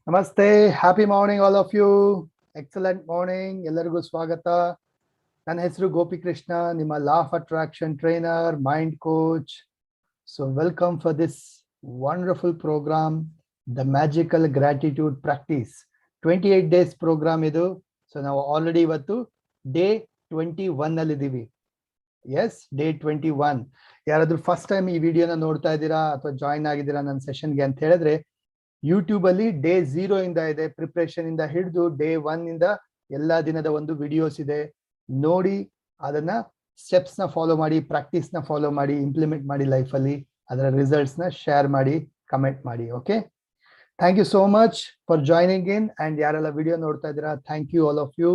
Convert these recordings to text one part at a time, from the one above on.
Namaste, happy morning all of you. Excellent morning. ಎಲ್ಲರಿಗೂ ಸ್ವಾಗತ. ನನ್ನ ಹೆಸರು ಗೋಪಿ ಕೃಷ್ಣ, ನಿಮ್ಮ law of attraction trainer, mind coach. So welcome for this wonderful program, the magical gratitude practice. 28 days program ಇದು. So ನಾವು already ಇವತ್ತು day 21 ಅಲ್ಲಿ ಇದೀವಿ. Yes, day 21. ಯಾರಾದ್ರೂ ಫಸ್ಟ್ ಟೈಮ್ ಈ ವಿಡಿಯೋನ ನೋಡ್ತಾ ಇದ್ದೀರಾ ಅಥವಾ ಜಾಯಿನ್ ಆಗಿದ್ದೀರಾ ನನ್ನ ಸೆಷನ್ಗೆ ಅಂತ ಹೇಳಿದ್ರೆ, ಯೂಟ್ಯೂಬ್ ಅಲ್ಲಿ ಡೇ 0 ಇಂದ ಇದೆ, ಪ್ರಿಪರೇಷನ್ ಇಂದ ಹಿಡಿದು ಡೇ 1 ಇಂದ ಎಲ್ಲಾ ದಿನದ ಒಂದು ವಿಡಿಯೋಸ್ ಇದೆ. ನೋಡಿ ಅದನ್ನ ಸ್ಟೆಪ್ಸ್ ನ ಫಾಲೋ ಮಾಡಿ, ಪ್ರಾಕ್ಟೀಸ್ ನ ಫಾಲೋ ಮಾಡಿ, ಇಂಪ್ಲಿಮೆಂಟ್ ಮಾಡಿ ಲೈಫ್ ಅಲ್ಲಿ. ಅದರ ರಿಸಲ್ಟ್ಸ್ ನ ಶೇರ್ ಮಾಡಿ, ಕಮೆಂಟ್ ಮಾಡಿ. Okay, thank you so much for joining in. And ಯಾರೆಲ್ಲ ವಿಡಿಯೋ ನೋಡ್ತಾ ಇದ್ದೀರಾ, thank you all of you.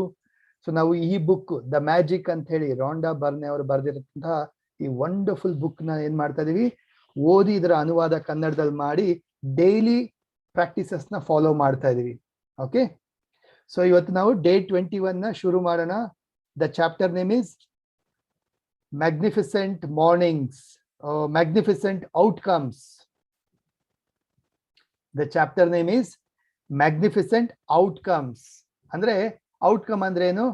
So ನಾವು ಈ ಬುಕ್ ದ ಮ್ಯಾಜಿಕ್ ಅಂತ ಹೇಳಿ ರಾಂಡಾ ಬರ್ನೆ ಅವರು ಬರೆದಿರುವಂತಹ ಈ ವಂಡರ್ಫುಲ್ ಬುಕ್ ನ ಏನ್ ಮಾಡ್ತಾ ಇದೀವಿ, ಓದಿ ಇದರ ಅನುವಾದ ಕನ್ನಡದಲ್ಲಿ ಮಾಡಿ ಡೈಲಿ ಪ್ರಾಕ್ಟೀಸಸ್ ನ ಫಾಲೋ ಮಾಡ್ತಾ ಇದೀವಿ. ಓಕೆ, ಸೊ ಇವತ್ತು ನಾವು ಡೇ 21 ನ ಶುರು ಮಾಡೋಣ. The chapter name is magnificent mornings, magnificent outcomes. The chapter name is magnificent outcomes. ಅಂದ್ರೆ ಔಟ್ಕಮ್ ಅಂದ್ರೆ ಏನು?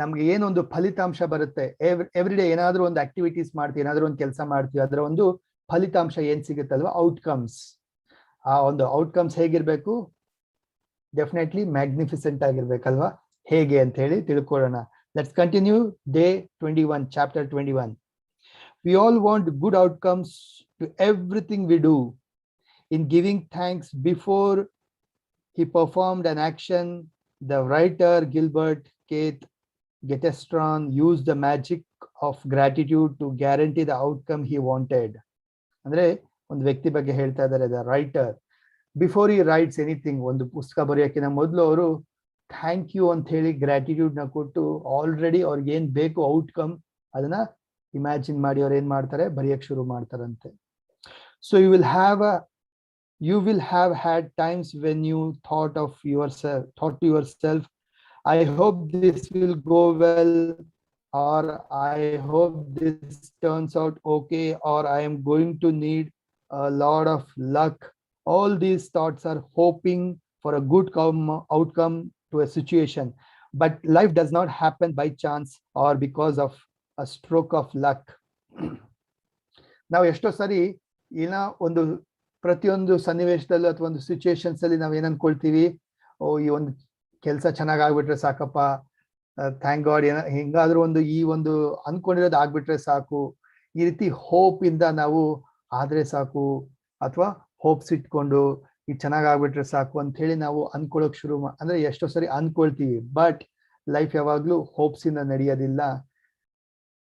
ನಮ್ಗೆ ಏನೊಂದು ಫಲಿತಾಂಶ ಬರುತ್ತೆ. ಎವ್ರಿ ಡೇ ಏನಾದ್ರೂ ಒಂದು ಆಕ್ಟಿವಿಟೀಸ್ ಮಾಡ್ತೀವಿ, ಏನಾದ್ರೂ ಒಂದು ಕೆಲಸ ಮಾಡ್ತೀವಿ, ಅದರ ಒಂದು ಫಲಿತಾಂಶ ಏನ್ ಸಿಗುತ್ತಲ್ವಾ, ಔಟ್ಕಮ್ಸ್. ಆ ಒಂದು ಔಟ್ಕಮ್ಸ್ ಹೇಗಿರ್ಬೇಕು? ಡೆಫಿನೆಟ್ಲಿ ಮ್ಯಾಗ್ನಿಫಿಸೆಂಟ್ ಆಗಿರ್ಬೇಕಲ್ವಾ? ಹೇಗೆ ಅಂತ ಹೇಳಿ ತಿಳ್ಕೊಳ್ಳೋಣ. Let's continue day 21, chapter 21. We all want good outcomes to everything we do. In giving thanks before he performed an action, the writer Gilbert Keith Getestron used the magic of gratitude to guarantee the outcome he wanted. ಅಂದ್ರೆ ಒಂದು ವ್ಯಕ್ತಿ ಬಗ್ಗೆ ಹೇಳ್ತಾ ಇದ್ದಾರೆ, the writer. Before ಈ rights anything, ಒಂದು ಪುಸ್ತಕ ಬರೆಯೋಕ್ಕಿಂತ ಮೊದಲು ಅವರು ಥ್ಯಾಂಕ್ ಯು ಅಂತ ಹೇಳಿ ಗ್ರಾಟಿಟ್ಯೂಡ್ ನ ಕೊಟ್ಟು ಆಲ್ರೆಡಿ ಅವ್ರಿಗೆ ಏನ್ ಬೇಕು ಔಟ್ಕಮ್ ಅದನ್ನ ಇಮ್ಯಾಜಿನ್ ಮಾಡಿ ಅವ್ರು ಏನ್ ಮಾಡ್ತಾರೆ, ಬರೆಯಕ್ ಶುರು ಮಾಡ್ತಾರಂತೆ. So you will have had times when you thought to yourself, I hope this will go well, or I hope this turns out okay, or I am going to need a lot of luck. All these thoughts are hoping for a good outcome to a situation, but life does not happen by chance or because of a stroke of luck. ನಾವು ಎಷ್ಟೋ ಸರಿ ಏನೋ ಒಂದು ಪ್ರತಿಯೊಂದು ಸನ್ನಿವೇಶದಲ್ಲೂ ಅಥವಾ ಒಂದು situations ಅಲ್ಲಿ ನಾವ್ ಏನ್ ಅನ್ಕೊಳ್ತೀವಿ, ಈ ಒಂದು ಕೆಲಸ ಚೆನ್ನಾಗ್ ಆಗ್ಬಿಟ್ರೆ ಸಾಕಪ್ಪ, ಥ್ಯಾಂಕ್ ಗಾಡ್, ಹಿಂಗಾದ್ರೂ ಈ ಒಂದು ಅನ್ಕೊಂಡಿರೋದು ಆಗ್ಬಿಟ್ರೆ ಸಾಕು. ಈ ರೀತಿ ಹೋಪ್ ಇಂದ ನಾವು ಆದ್ರೆ ಸಾಕು, ಅಥವಾ ಹೋಪ್ಸ್ ಇಟ್ಕೊಂಡು ಇದು ಚೆನ್ನಾಗ್ ಆಗ್ಬಿಟ್ರೆ ಸಾಕು ಅಂತ ಹೇಳಿ ನಾವು ಅನ್ಕೊಳ್ಳೋಕ್ ಅಂದ್ರೆ ಎಷ್ಟೋ ಸರಿ ಅನ್ಕೊಳ್ತೀವಿ. ಬಟ್ ಲೈಫ್ ಯಾವಾಗ್ಲೂ ಹೋಪ್ಸ್ ಇಂದ ನಡೆಯೋದಿಲ್ಲ.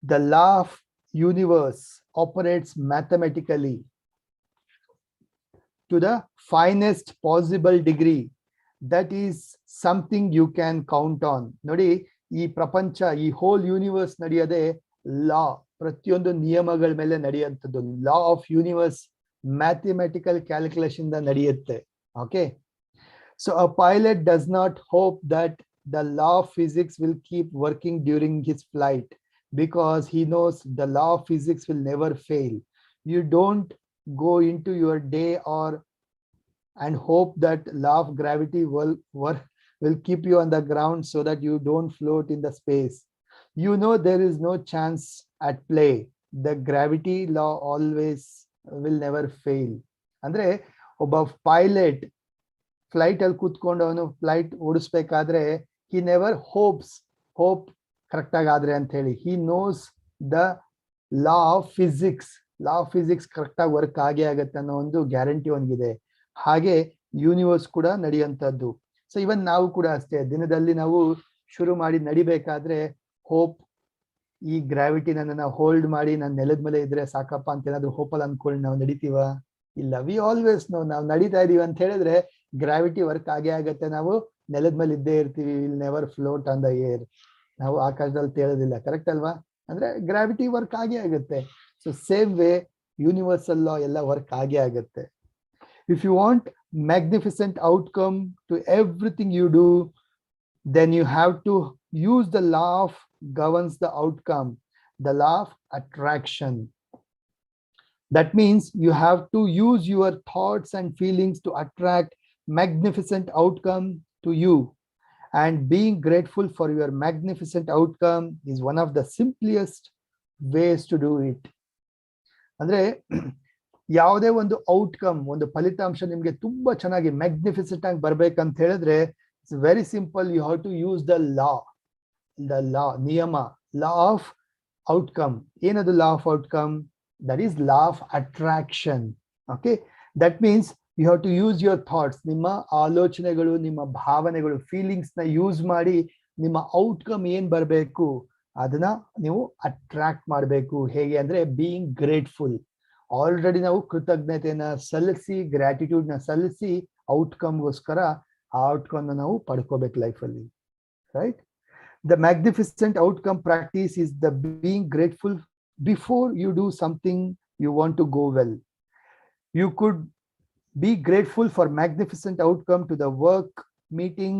The law of universe operates mathematically to the finest possible degree. That is something you can count on. ನೋಡಿ, ಈ ಪ್ರಪಂಚ, ಈ ಹೋಲ್ ಯೂನಿವರ್ಸ್ ನಡೆಯೋದೇ ಲಾ, ಪ್ರತಿಯೊಂದು ನಿಯಮಗಳ ಮೇಲೆ ನಡೆಯುವಂಥದ್ದು. Law of universe mathematical calculation ನಡೆಯುತ್ತೆ. Okay, so a pilot does not hope that the law of physics will keep working during his flight, because he knows the law of physics will never fail. You don't go into your day and hope that law of gravity will keep you on the ground so that you don't float in the space. You know there is no chance at play. The gravity law always will never fail. ಅಂದ್ರೆ ಒಬ್ಬ pilot flight ಅಲ್ಲಿ ಕೂತ್ಕೊಂಡು ಅವನು flight ಓಡಿಸ್ಬೇಕಾದ್ರೆ he never hope correct ಆಗಾದ್ರೆ ಅಂತ ಹೇಳಿ. he knows the law of physics correct ಆಗಿ ವರ್ಕ್ ಆಗೇ ಆಗತ್ತೆ ಅನ್ನೋ ಒಂದು ಗ್ಯಾರಂಟಿ ಅವನಿಗಿದೆ. ಹಾಗೆ ಯೂನಿವರ್ಸ್ ಕೂಡ ನಡೆಯುವಂತದ್ದು. ಸೊ ಇವನ್ ನಾವು ಕೂಡ ಅಷ್ಟೇ, ದಿನದಲ್ಲಿ ನಾವು ಶುರು ಮಾಡಿ ನಡಿಬೇಕಾದ್ರೆ ಹೋಪ್, ಈ ಗ್ರಾವಿಟಿ ನನ್ನ ಹೋಲ್ಡ್ ಮಾಡಿ ನಾನು ನೆಲದ ಮೇಲೆ ಇದ್ರೆ ಸಾಕಪ್ಪ ಅಂತ ಏನಾದ್ರು ಹೋಪಲ್ಲಿ ಅನ್ಕೊಂಡು ನಾವು ನಡಿತೀವ? ಇಲ್ಲ. ವಿ ಆಲ್ವೇಸ್ ನೋ, ನಾವು ನಡೀತಾ ಇದೀವಿ ಅಂತ ಹೇಳಿದ್ರೆ ಗ್ರಾವಿಟಿ ವರ್ಕ್ ಆಗೇ ಆಗತ್ತೆ. ನಾವು ನೆಲದ ಮೇಲೆ ಇದ್ದೇ ಇರ್ತೀವಿ. Will never float on the air. ನಾವು ಆಕಾಶದಲ್ಲಿ ತೇಳೋದಿಲ್ಲ. ಕರೆಕ್ಟ್ ಅಲ್ವಾ? ಅಂದ್ರೆ ಗ್ರಾವಿಟಿ ವರ್ಕ್ ಆಗೇ ಆಗುತ್ತೆ. ಸೊ ಸೇಮ್ ವೇ ಯೂನಿವರ್ಸಲ್ ಲಾ ಎಲ್ಲ ವರ್ಕ್ ಆಗೇ ಆಗುತ್ತೆ. If you want magnificent outcome to everything you do, then you have to use the law of governs the outcome, the law of attraction. That means you have to use your thoughts and feelings to attract magnificent outcome to you. And being grateful for your magnificent outcome is one of the simplest ways to do it. ಅಂದ್ರೆ ಯಾವುದೇ ಒಂದು outcome, ಒಂದು ಫಲಿತಾಂಶ ನಿಮ್ಗೆ ತುಂಬಾ ಚೆನ್ನಾಗಿ magnificent ಆಗಿ ಬರ್ಬೇಕಂತ ಹೇಳಿದ್ರೆ it's very simple. You have to use the law, ನಿಯಮ, ಲಾ ಆಫ್ ಔಟ್ಕಮ್. ಏನದು law of outcome? That is law of attraction. Okay, that means you have to use your thoughts. ನಿಮ್ಮ ಆಲೋಚನೆಗಳು, ನಿಮ್ಮ ಭಾವನೆಗಳು, ಫೀಲಿಂಗ್ಸ್ ನ ಯೂಸ್ ಮಾಡಿ ನಿಮ್ಮ outcome ಏನ್ ಬರಬೇಕು ಅದನ್ನ ನೀವು ಅಟ್ರಾಕ್ಟ್ ಮಾಡಬೇಕು. ಹೇಗೆ ಅಂದ್ರೆ ಬೀಯಿಂಗ್ ಗ್ರೇಟ್ಫುಲ್. ಆಲ್ರೆಡಿ ನಾವು ಕೃತಜ್ಞತೆಯನ್ನ ಸಲ್ಲಿಸಿ, ಗ್ರಾಟಿಟ್ಯೂಡ್ ನ ಸಲ್ಲಿಸಿ ಔಟ್ಕಮ್ಗೋಸ್ಕರ ಆ ಔಟ್ಕಮ್ ನಾವು ಪಡ್ಕೋಬೇಕು ಲೈಫಲ್ಲಿ, right? The magnificent outcome practice is the being grateful before you do something you want to go well. You could be grateful for magnificent outcome to the work meeting,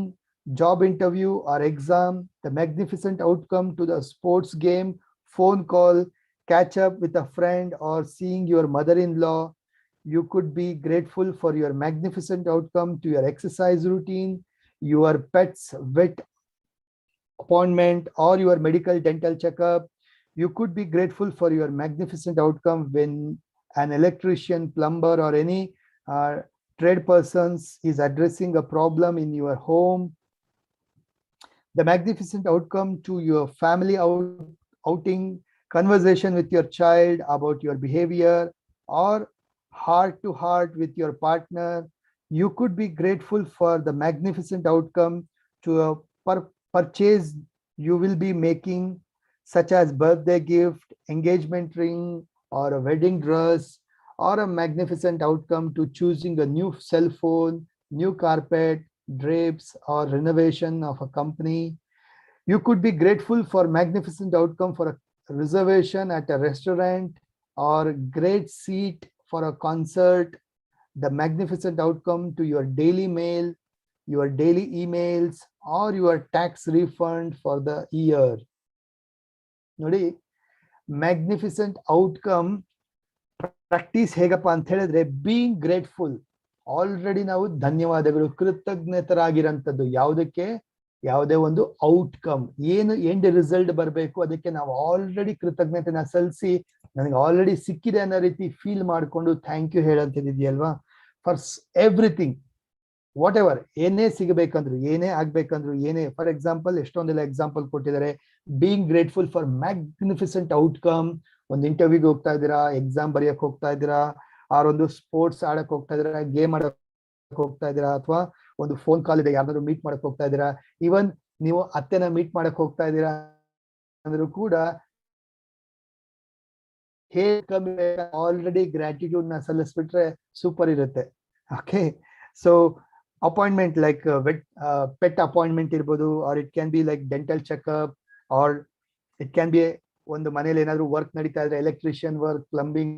job interview or exam, the magnificent outcome to the sports game, phone call, catch up with a friend or seeing your mother-in-law. You could be grateful for your magnificent outcome to your exercise routine, your pet's vet appointment or your medical dental checkup. You could be grateful for your magnificent outcome when an electrician, plumber or any trade persons is addressing a problem in your home. The magnificent outcome to your family outing, conversation with your child about your behavior, or heart to heart with your partner. You could be grateful for the magnificent outcome to a purchase you will be making, such as birthday gift, engagement ring or a wedding dress, or a magnificent outcome to choosing a new cell phone, new carpet, drapes or renovation of a company. You could be grateful for magnificent outcome for a reservation at a restaurant or great seat for a concert, the magnificent outcome to your daily mail, your daily emails or your tax refund for the year. ನೋಡಿ, magnificent outcome practice ಹೇಗಪ್ಪ ಅಂತ ಹೇಳಿದ್ರೆ being grateful. Already ನಾವು ಧನ್ಯವಾದಗಳು, ಕೃತಜ್ಞತರಾಗಿರಂಥದ್ದು ಯಾವುದಕ್ಕೆ? ಯಾವುದೇ ಒಂದು outcome ಏನು ಎಂಡ್ ರಿಸಲ್ಟ್ ಬರಬೇಕು ಅದಕ್ಕೆ ನಾವು ಆಲ್ರೆಡಿ ಕೃತಜ್ಞತೆನ ಸಲ್ಲಿಸಿ ನನಗೆ ಆಲ್ರೆಡಿ ಸಿಕ್ಕಿದೆ ಅನ್ನೋ ರೀತಿ ಫೀಲ್ ಮಾಡಿಕೊಂಡು ಥ್ಯಾಂಕ್ ಯು ಹೇಳಂತಿದೆಯಲ್ವಾ. ಫಾರ್ ಎವ್ರಿಥಿಂಗ್, ವಾಟ್ ಎವರ್, ಏನೇ ಸಿಗಬೇಕಂದ್ರು, ಏನೇ ಆಗ್ಬೇಕಂದ್ರು, ಏನೇ, ಫಾರ್ ಎಕ್ಸಾಂಪಲ್ ಎಷ್ಟೊಂದೆಲ್ಲ ಎಕ್ಸಾಂಪಲ್ ಕೊಟ್ಟಿದ್ದಾರೆ. Being grateful for magnificent outcome. ಒಂದು ಇಂಟರ್ವ್ಯೂಗೆ ಹೋಗ್ತಾ ಇದ್ದೀರಾ, ಎಕ್ಸಾಮ್ ಬರೆಯಕ್ ಹೋಗ್ತಾ ಇದ್ದೀರಾ, ಆರೊಂದು ಸ್ಪೋರ್ಟ್ಸ್ ಆಡಕ್ ಹೋಗ್ತಾ ಇದ್ದೀರಾ, ಗೇಮ್ ಆಡಕ್ ಹೋಗ್ತಾ ಇದ್ದೀರಾ, ಅಥವಾ ಒಂದು ಫೋನ್ ಕಾಲ್ ಇದೆ ಯಾರನ್ನಾದ್ರು ಮೀಟ್ ಮಾಡಕ್ ಹೋಗ್ತಾ ಇದ್ದೀರಾ, ಈವನ್ ನೀವು ಅತ್ತೆನ ಮೀಟ್ ಮಾಡಕ್ ಹೋಗ್ತಾ ಇದ್ದೀರಾ ಅಂದ್ರೂ ಕೂಡ ಆಲ್ರೆಡಿ ಗ್ರಾಟಿಟ್ಯೂಡ್ ನ ಸಲ್ಲಿಸ್ಬಿಟ್ರೆ ಸೂಪರ್ ಇರುತ್ತೆ. Okay, so appointment like pet appointment ಇರ್ಬೋದು, or it can be like dental checkup, or it can be ಒಂದು ಮನೇಲಿ ಏನಾದ್ರು ವರ್ಕ್ ನಡೀತಾ ಇದ್ರೆ ಎಲೆಕ್ಟ್ರಿಷಿಯನ್ ವರ್ಕ್, ಪ್ಲಂಬಿಂಗ್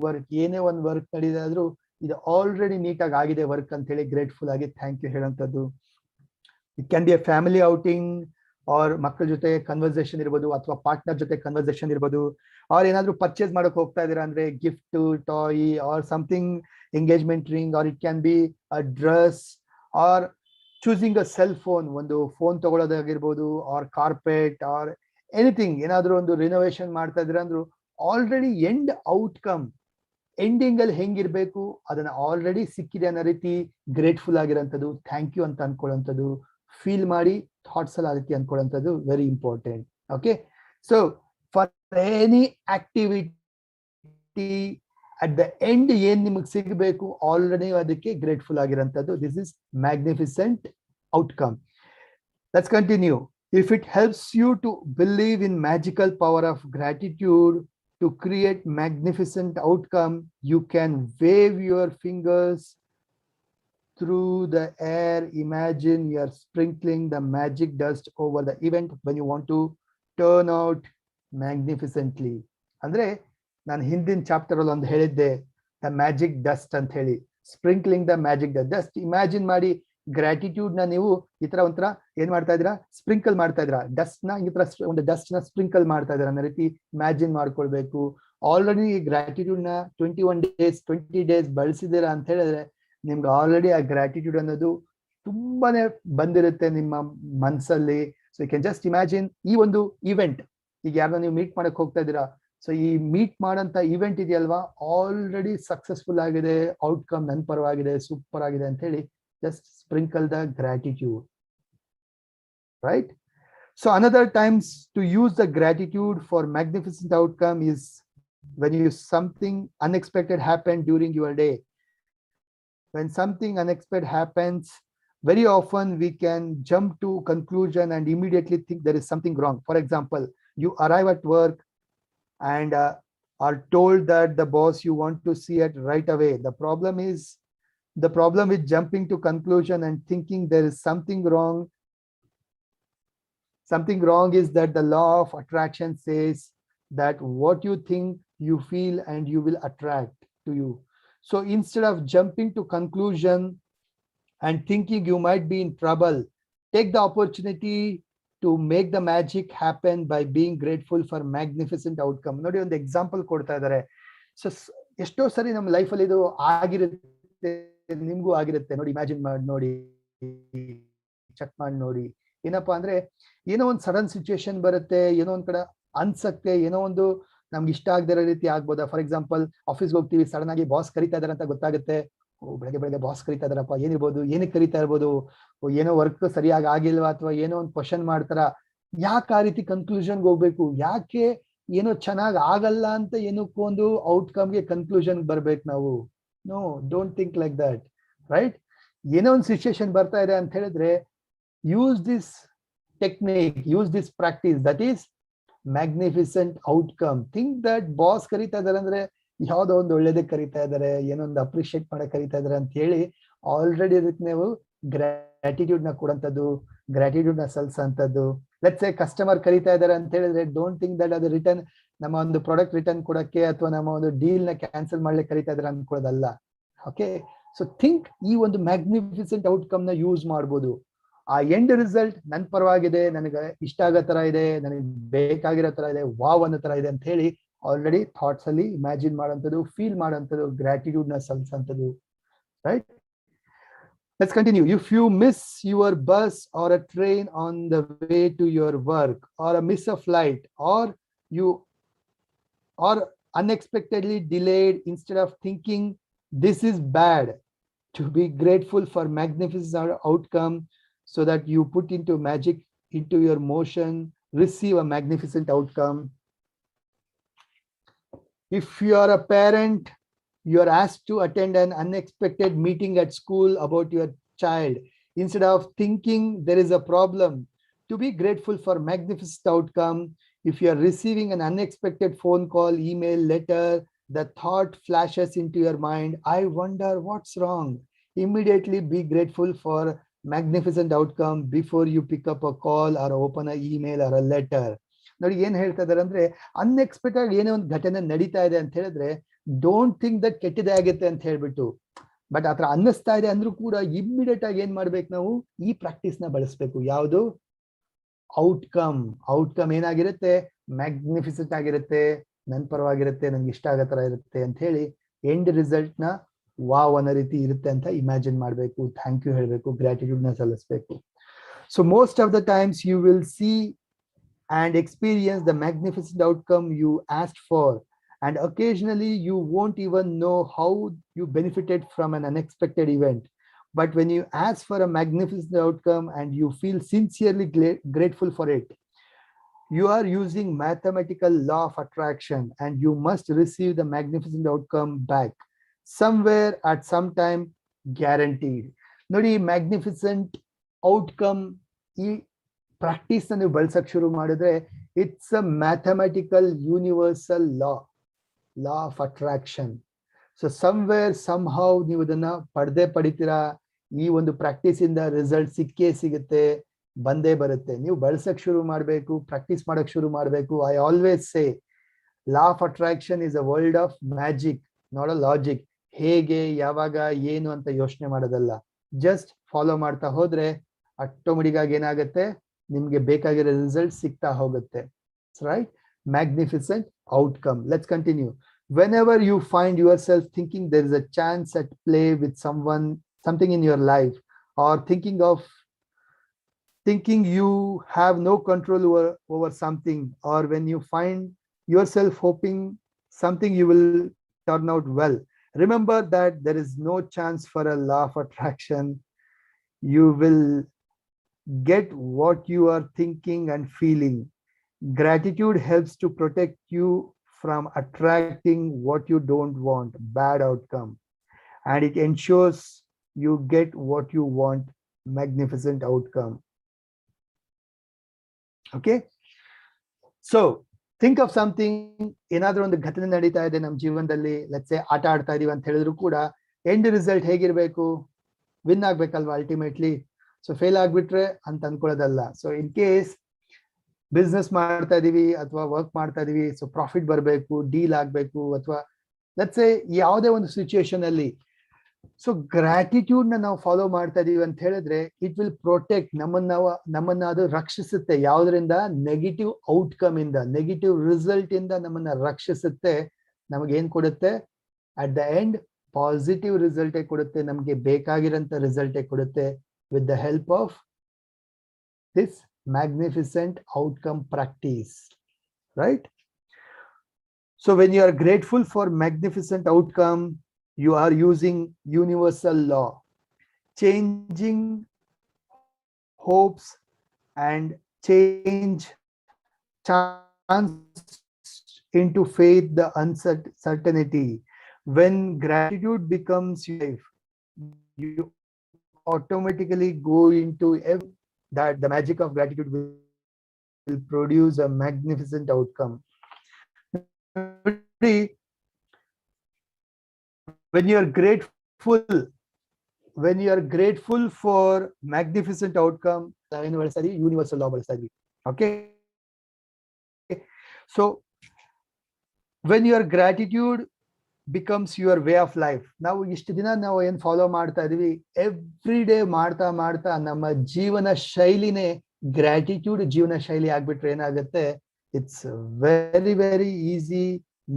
ವರ್ಕ್, ಏನೇ ಒಂದು ವರ್ಕ್ ನಡೀತಾ ಇದ್ರು ಇದು ಆಲ್ರೆಡಿ ನೀಟಾಗಿ ಆಗಿದೆ ವರ್ಕ್ ಅಂತ ಹೇಳಿ ಗ್ರೇಟ್ಫುಲ್ ಆಗಿ ಥ್ಯಾಂಕ್ ಯು ಹೇಳೋಂಥದ್ದು. It can be a family outing, or ಮಕ್ಕಳ ಜೊತೆ ಕನ್ವರ್ಸೇಷನ್ ಇರ್ಬೋದು, ಅಥವಾ ಪಾರ್ಟ್ನರ್ ಜೊತೆ ಕನ್ವರ್ಸೇಷನ್ ಇರ್ಬೋದು, ಆರ್ ಏನಾದ್ರು ಪರ್ಚೇಸ್ ಮಾಡಕ್ ಹೋಗ್ತಾ ಇದೀರಾ ಅಂದ್ರೆ gift, toy or something, engagement ring, or it can be a dress, or choosing a cell phone, ಒಂದು ಫೋನ್ ತಗೊಳ್ಳೋದಾಗಿರ್ಬೋದು, ಆರ್ ಕಾರ್ಪೆಟ್ ಆರ್ ಎನಿಥಿಂಗ್, ಏನಾದ್ರು ಒಂದು ರಿನೋವೇಷನ್ ಮಾಡ್ತಾ ಇದ್ದೀರಾ ಅಂದ್ರು ಆಲ್ರೆಡಿ ಎಂಡ್ ಔಟ್ಕಮ್, ಎಂಡಿಂಗ್ ಅಲ್ಲಿ ಹೆಂಗಿರ್ಬೇಕು ಅದನ್ನ ಆಲ್ರೆಡಿ ಸಿಕ್ಕಿದೆ ಅನ್ನೋ ರೀತಿ ಗ್ರೇಟ್ಫುಲ್ ಆಗಿರೋಂಥದ್ದು, ಥ್ಯಾಂಕ್ ಯು ಅಂತ ಅನ್ಕೊಳ್ಳೋಂಥದ್ದು, ಫೀಲ್ ಮಾಡಿ ಥಾಟ್ಸ್ ಅಲ್ಲಿ ಆ ರೀತಿ ಅನ್ಕೊಳ್ಳೋಂಥದ್ದು very important. Okay, so for any activity at the end ಏನ್ ನಿಮಗೆ ಸಿಗಬೇಕು ಆಲ್ರೆಡಿ ಅದಕ್ಕೆ ಗ್ರೇಟ್ಫುಲ್ ಆಗಿರೋಂಥದ್ದು. This is magnificent outcome. Let's continue. If it helps you to believe in magical power of gratitude to create magnificent outcome, you can wave your fingers through the air. Imagine you are sprinkling the magic dust over the event when you want to turn out magnificently. ಅಂದ್ರೆ ನಾನು ಹಿಂದಿನ chapter ಅಲ್ಲಿ ಒಂದು ಹೇಳಿದ್ದೆ, the magic dust ಅಂತ ಹೇಳಿ, sprinkling the magic dust. Imagine ಮಾಡಿ gratitude ನ ನೀವು ಈ ತರ ಒಂಥರ ಏನ್ ಮಾಡ್ತಾ ಇದ್ದೀರಾ, ಸ್ಪ್ರಿಂಕಲ್ ಮಾಡ್ತಾ ಇದ್ದೀರಾ, ಡಸ್ಟ್ ನ ಈ ತರ ಒಂದು ಡಸ್ಟ್ ನ ಸ್ಪ್ರಿಂಕಲ್ ಮಾಡ್ತಾ ಇದ್ದೀರಾ ಅನ್ನೋ ರೀತಿ ಇಮ್ಯಾಜಿನ್ ಮಾಡ್ಕೊಳ್ಬೇಕು. ಆಲ್ರೆಡಿ ಗ್ರಾಟಿಟ್ಯೂಡ್ ನ 21 days 20 days ಬಳಸಿದ್ದೀರಾ ಅಂತ ಹೇಳಿದ್ರೆ ನಿಮ್ಗೆ ಆಲ್ರೆಡಿ ಆ ಗ್ರಾಟಿಟ್ಯೂಡ್ ಅನ್ನೋದು ತುಂಬಾನೇ ಬಂದಿರುತ್ತೆ ನಿಮ್ಮ ಮನಸ್ಸಲ್ಲಿ. So you can just imagine ಈ ಒಂದು ಇವೆಂಟ್, ಈಗ ಯಾರನ್ನ ನೀವು ಮೀಟ್ ಮಾಡಕ್ ಹೋಗ್ತಾ ಇದ್ದೀರಾ, ಸೊ ಈ ಮೀಟ್ ಮಾಡಂತ ಇವೆಂಟ್ ಇದೆಯಲ್ವಾ ಆಲ್ರೆಡಿ ಸಕ್ಸಸ್ಫುಲ್ ಆಗಿದೆ, ಔಟ್ಕಮ್ ನನ್ನ ಪರವಾಗಿದೆ, ಸೂಪರ್ ಆಗಿದೆ ಅಂತ ಹೇಳಿ just sprinkle the gratitude, right? So another times to use the gratitude for magnificent outcome is when you something unexpected happened during your day. When something unexpected happens, very often we can jump to conclusion and immediately think there is something wrong. For example, you arrive at work and are told that the boss you want to see it right away. The problem with jumping to conclusion and thinking there is something wrong. Something wrong is that the law of attraction says that what you think, you feel, and you will attract to you. So instead of jumping to conclusion and thinking you might be in trouble, take the opportunity to make the magic happen by being grateful for magnificent outcome. ನೋಡಿ ಒಂದು example ಕೊಡ್ತಾ ಇದ್ದಾರೆ. So ಎಷ್ಟೋ ಸರಿ ನಮ್ಮ ಲೈಫಲ್ಲಿ ಇದು ಆಗಿರುತ್ತೆ, ನಿಮ್ಗೂ ಆಗಿರುತ್ತೆ ನೋಡಿ. ಇಮ್ಯಾಜಿನ್ ಮಾಡಿ ನೋಡಿ, ಚೆಕ್ ಮಾಡಿ ನೋಡಿ. ಏನಪ್ಪಾ ಅಂದ್ರೆ ಏನೋ ಒಂದು ಸಡನ್ ಸಿಚುಯೇಷನ್ ಬರುತ್ತೆ, ಏನೋ ಒಂದ್ ಕಡೆ ಅನ್ಸಕ್ಕೆ, ಏನೋ ಒಂದು ನಮ್ಗೆ ಇಷ್ಟ ಆಗದಿರೋ ರೀತಿ ಆಗ್ಬೋದಾ. ಫಾರ್ ಎಕ್ಸಾಂಪಲ್ ಆಫೀಸ್ಗೆ ಹೋಗ್ತೀವಿ, ಸಡನ್ ಆಗಿ ಬಾಸ್ ಕರಿತಾ ಇದಾರೆ ಅಂತ ಗೊತ್ತಾಗುತ್ತೆ. ಬೆಳಗ್ಗೆ ಬಾಸ್ ಕರಿತಾ ಇದಾರಪ್ಪ, ಏನಿರ್ಬೋದು, ಏನಕ್ಕೆ ಕರಿತಾ ಇರ್ಬೋದು, ಏನೋ ವರ್ಕ್ ಸರಿಯಾಗಿ ಆಗಿಲ್ವಾ, ಅಥವಾ ಏನೋ ಒಂದು ಕ್ವಶನ್ ಮಾಡ್ತಾರ. ಯಾಕೆ ಆ ರೀತಿ ಕನ್ಕ್ಲೂಷನ್ಗೆ ಹೋಗ್ಬೇಕು? ಯಾಕೆ ಏನೋ ಚೆನ್ನಾಗಿ ಆಗಲ್ಲ ಅಂತ ಏನಕ್ಕೊಂದು ಔಟ್ಕಮ್ಗೆ ಕನ್ಕ್ಲೂಷನ್ ಬರ್ಬೇಕು ನಾವು? No, don't think like that, right? ಏನೋ ಒಂದು ಸಿಚುಯೇಷನ್ ಬರ್ತಾ ಇದೆ ಅಂತ ಹೇಳಿದ್ರೆ, use this technique, use this practice, that is magnificent outcome. Think that boss ಕರಿತಾ ಇದಾರೆ ಅಂದ್ರೆ ಯಾವ್ದೋ ಒಂದು ಒಳ್ಳೇದಕ್ಕೆ ಕರಿತಾ ಇದಾರೆ, ಏನೋ ಒಂದು ಅಪ್ರಿಶಿಯೇಟ್ ಮಾಡಕ್ ಕರಿತಾ ಇದಾರೆ ಅಂತ ಹೇಳಿ ಆಲ್ರೆಡಿ ಅದಕ್ಕೆ ನೀವು ಗ್ರಾಟಿಟ್ಯೂಡ್ ನ ಕೊಡಂತದ್ದು, ಗ್ರಾಟಿಟ್ಯೂಡ್ ನ ಸಲ್ಸಂತದ್ದು. ಲೆಟ್ಸ್ ಸೇ ಕಸ್ಟಮರ್ ಕರಿತಾ ಇದಾರೆ ಅಂತ ಹೇಳಿದ್ರೆ, ಡೋಂಟ್ ಥಿಂಕ್ ದಟ್ ಅದು ರಿಟರ್ನ್, ನಮ್ಮ ಒಂದು ಪ್ರಾಡಕ್ಟ್ ರಿಟರ್ನ್ ಕೊಡಕ್ಕೆ ಅಥವಾ ನಮ್ಮ ಒಂದು ಡೀಲ್ ನ ಕ್ಯಾನ್ಸಲ್ ಮಾಡ್ಲಿಕ್ಕೆ ಕರಿತಾ ಇದಾರೆ ಅನ್ಕೊಳ್ಳೋದಲ್ಲ. ಓಕೆ, ಸೊ ಥಿಂಕ್ ಈ ಒಂದು ಮ್ಯಾಗ್ನಿಫಿಸೆಂಟ್ ಔಟ್ಕಮ್ ನ ಯೂಸ್ ಮಾಡ್ಬೋದು. ಆ ಎಂಡ್ ರಿಸಲ್ಟ್ ನನ್ ಪರವಾಗಿದೆ, ನನಗೆ ಇಷ್ಟ ಆಗೋ ತರ ಇದೆ, ನನಗೆ ಬೇಕಾಗಿರೋ ತರ ಇದೆ, ವಾವ್ ಅನ್ನೋ ತರ ಇದೆ ಅಂತ ಹೇಳಿ ಆಲ್ರೆಡಿ ಥಾಟ್ಸ್ ಅಲ್ಲಿ ಇಮ್ಯಾಜಿನ್ ಮಾಡೋಂಥದ್ದು, ಫೀಲ್ ಮಾಡೋಂಥದ್ದು, ಗ್ರಾಟಿಟ್ಯೂಡ್ ನ ಸಲ್ಸಂಥದ್ದು, right? Let's continue. If you miss your bus or a train on the way to your work, or a miss a flight, or you are unexpectedly delayed, instead of thinking this is bad, to be grateful for magnificent outcome, so that you put into magic into your motion, receive a magnificent outcome. If you are a parent, you are asked to attend an unexpected meeting at school about your child. Instead of thinking there is a problem, to be grateful for magnificent outcome. If you are receiving an unexpected phone call, email, letter, the thought flashes into your mind, I wonder what's wrong. Immediately be grateful for magnificent outcome before you pick up a call or open an email or a letter. ನೋಡಿ ಏನ್ ಹೇಳ್ತಾ ಇದಾರೆ ಅಂದ್ರೆ, unexpected ಏನೋ ಒಂದು ಘಟನೆ ನಡೀತಾ ಇದೆ ಅಂತ ಹೇಳಿದ್ರೆ, ಡೋಂಟ್ ಥಿಂಕ್ ದಟ್ ಕೆಟ್ಟದೇ ಆಗುತ್ತೆ ಅಂತ ಹೇಳ್ಬಿಟ್ಟು, ಬಟ್ ಆತರ ಅನ್ನಿಸ್ತಾ ಇದೆ ಅಂದ್ರೂ ಕೂಡ ಇಮ್ಮಿಡಿಯೇಟ್ ಆಗಿ ಏನ್ ಮಾಡ್ಬೇಕು ನಾವು? ಈ ಪ್ರಾಕ್ಟೀಸ್ ನ ಬಳಸ್ಬೇಕು. ಯಾವುದು? ಔಟ್ಕಮ್ ಏನಾಗಿರುತ್ತೆ? ಮ್ಯಾಗ್ನಿಫಿಸೆಂಟ್ ಆಗಿರುತ್ತೆ, ನನ್ ಪರವಾಗಿರುತ್ತೆ, ನನ್ಗೆ ಇಷ್ಟ ಆಗೋ ತರ ಇರುತ್ತೆ ಅಂತ ಹೇಳಿ ಎಂಡ್ ರಿಸಲ್ಟ್ ನ ವಾವ್ ಅನ್ನೋ ರೀತಿ ಇರುತ್ತೆ ಅಂತ ಇಮ್ಯಾಜಿನ್ ಮಾಡ್ಬೇಕು. ಥ್ಯಾಂಕ್ ಯು ಹೇಳ್ಬೇಕು, ಗ್ರಾಟಿಟ್ಯೂಡ್ ನ ಸಲ್ಲಿಸ್ಬೇಕು. So most of the times you will see and experience the magnificent outcome you asked for, and occasionally you won't even know how you benefited from an unexpected event. But when you ask for a magnificent outcome and you feel sincerely grateful for it, you are using mathematical law of attraction, and you must receive the magnificent outcome back somewhere at some time, guaranteed. ನೋಡಿ, magnificent outcome ಈ practice ನ ನೀವು ಬಳಸಕ್ ಶುರು ಮಾಡಿದ್ರೆ, it's a mathematical universal law of attraction. So somewhere somehow ನೀವು ಇದನ್ನ ಪಡಿತೀರಾ. ಈ ಒಂದು ಪ್ರಾಕ್ಟೀಸ್ ಇಂದ ರಿಸಲ್ಟ್ ಸಿಗುತ್ತೆ, ಬಂದೇ ಬರುತ್ತೆ. ನೀವು ಬಳಸಕ್ ಶುರು ಮಾಡ್ಬೇಕು, ಪ್ರಾಕ್ಟೀಸ್ ಮಾಡಕ್ ಶುರು ಮಾಡ್ಬೇಕು. I always say law of attraction is a world of magic, not a logic. ಹೇಗೆ, ಯಾವಾಗ, ಏನು ಅಂತ ಯೋಚನೆ ಮಾಡೋದಲ್ಲ. ಜಸ್ಟ್ ಫಾಲೋ ಮಾಡ್ತಾ ಹೋದ್ರೆ ಆಟೋಮೆಟಿಕ್ ಆಗಿ ಏನಾಗುತ್ತೆ, ನಿಮ್ಗೆ ಬೇಕಾಗಿರೋ ರಿಸಲ್ಟ್ ಸಿಗ್ತಾ ಹೋಗುತ್ತೆ. Right? Magnificent outcome. Let's continue. whenever you find yourself thinking there is a chance at play with someone, something in your life, or thinking you have no control over something, or when you find yourself hoping something you will turn out well, remember that there is no chance for a law of attraction. You will get what you are thinking and feeling. Gratitude helps to protect you from attracting what you don't want, bad outcome, and it ensures you get what you want, magnificent outcome. Okay, so think of something. ಏನಾದ್ರೂ ಒಂದು ಘಟನೆ ನಡೀತಾ ಇದೆ ನಮ್ಮ ಜೀವನದಲ್ಲಿ, let's say ಆಟ ಆಡ್ತಾ ಇದೀವಿ ಅಂತ ಹೇಳಿದ್ರು ಕೂಡ ಎಂಡ್ ರಿಸಲ್ಟ್ ಹೇಗಿರ್ಬೇಕು? ವಿನ್ ಆಗ್ಬೇಕಲ್ವಾ ಅಲ್ಟಿಮೇಟ್ಲಿ. ಸೊ ಫೇಲ್ ಆಗ್ಬಿಟ್ರೆ ಅಂತ ಅನ್ಕೊಳ್ಳೋದಲ್ಲ. ಸೊ ಇನ್ ಕೇಸ್ ಬಿಸ್ನೆಸ್ ಮಾಡ್ತಾ ಇದೀವಿ ಅಥವಾ ವರ್ಕ್ ಮಾಡ್ತಾ ಇದೀವಿ, ಸೊ ಪ್ರಾಫಿಟ್ ಬರಬೇಕು, ಡೀಲ್ ಆಗ್ಬೇಕು, ಅಥವಾ ಲೆಟ್ಸ್ ಸೇ ಯಾವುದೇ ಒಂದು ಸಿಚುಯೇಷನ್ ಅಲ್ಲಿ ಸೊ ಗ್ರಾಟಿಟ್ಯೂಡ್ ನಾವು ಫಾಲೋ ಮಾಡ್ತಾ ಇದೀವಿ ಅಂತ ಹೇಳಿದ್ರೆ ಇಟ್ ವಿಲ್ ಪ್ರೊಟೆಕ್ಟ್ ನಮ್ಮನ್ನ ಅದು ರಕ್ಷಿಸುತ್ತೆ. ಯಾವುದರಿಂದ? ನೆಗೆಟಿವ್ ಔಟ್ಕಮ್ ಇಂದ, ನೆಗೆಟಿವ್ ರಿಸಲ್ಟ್ ಇಂದ ನಮ್ಮನ್ನ ರಕ್ಷಿಸುತ್ತೆ. ನಮಗೆ ಏನ್ ಕೊಡುತ್ತೆ? ಅಟ್ ದ ಎಂಡ್ ಪಾಸಿಟಿವ್ ರಿಸಲ್ಟೇ ಕೊಡುತ್ತೆ, ನಮಗೆ ಬೇಕಾಗಿರೋಂಥ ರಿಸಲ್ಟೇ ಕೊಡುತ್ತೆ, with the help of this magnificent outcome practice, right? So when you are grateful for magnificent outcome, you are using universal law, changing hopes and change chance into faith, the uncertainty. When gratitude becomes your life, you automatically go into that the magic of gratitude will produce a magnificent outcome. When you are grateful for magnificent outcome, universal law ಬಳಸ್ತಾ ಇದ್ವಿ. Okay, so when your gratitude becomes your way of life, ನಾವು ಇಷ್ಟು ದಿನ ನಾವು ಏನ್ follow ಮಾಡ್ತಾ ಇದೀವಿ, every day ಮಾಡ್ತಾ ನಮ್ಮ ಜೀವನ ಶೈಲಿನೇ ಗ್ರಾಟಿಟ್ಯೂಡ್ ಜೀವನ ಶೈಲಿ ಆಗ್ಬಿಟ್ರೆ ಏನಾಗುತ್ತೆ? It's very very easy